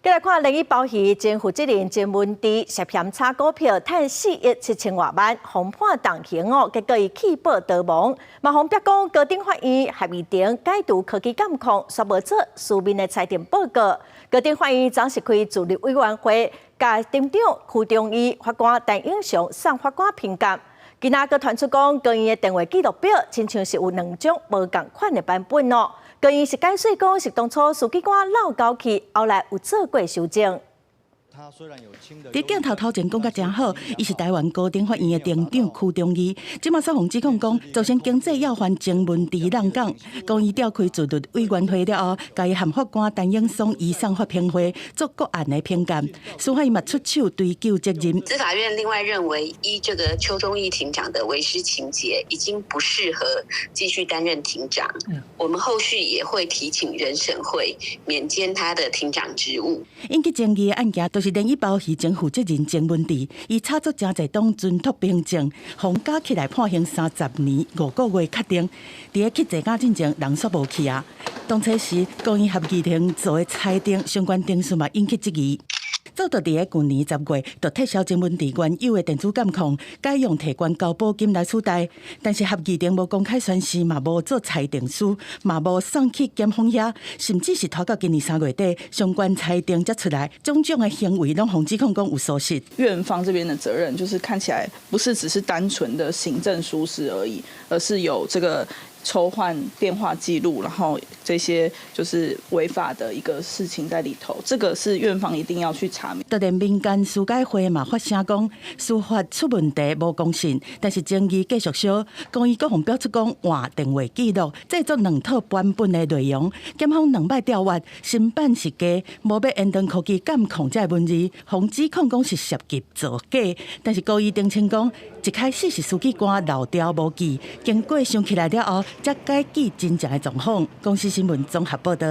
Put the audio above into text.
再来看另一包戏，前负责人郑文迪涉嫌炒股票，赚4亿7千多万，红判当刑哦，结果伊弃保逃亡。嘛，红白讲高等法院合议庭解读科技监控，却无做书面的裁定报告。高等法院暂时开自立委员会，甲庭长区中医法官陈永祥送法官评价。今仔个传出讲，高院的电话记录表亲像是有2种无共款的版本哦。高院是解释讲是当初书记官漏交去，后来有做过修正。伫镜头头前讲甲真好，伊是台湾高等法院的庭长区中义，即马煞互指控讲造成经济要犯郑文迪浪港，讲伊召开自律委员会了后，甲伊和法官陈永松移送法评会做个案的评鉴，司法院嘛出手追究责任。司法院另外认为，依这个邱忠义庭长的为师情节，已经不适合继续担任庭长。我们后续也会提请人审会免兼他的庭长职务。引起争议的案件，都是另一包戏前负责人郑文迪，伊炒作真侪档准托凭证，互加起来判刑30年5个月确定。伫个去坐监进前，人煞无去啊。当初时，高院合议庭做的裁定相关定数嘛引起质疑。早在伫个去年10月，就撤销郑文迪原有的电子监控，改用提关交保金来取代。但是合议庭无公开宣示，嘛无做裁定书，嘛无送去检方遐，甚至是拖到今年3月底，相关裁定才出来，种种的行为拢互指控讲有疏失。院方这边的责任就是看起来不是只是单纯的行政疏失而已，而是有这个抽换电话记录，然后这些就是违法的一个事情在里头，这个是院方一定要去查明。当然，民间司改会嘛发声讲司法出问题无公信，但是争议继续烧。公益各方表出讲换电话记录制作2套版本的内容，检方2摆调阅，新版是假，无要延长科技监控这文字，防指控讲是涉及造假。但是高院澄清讲，一开始是书记官漏调无记，经过想起来了后，才改记真正的状况。公司新闻综合报道。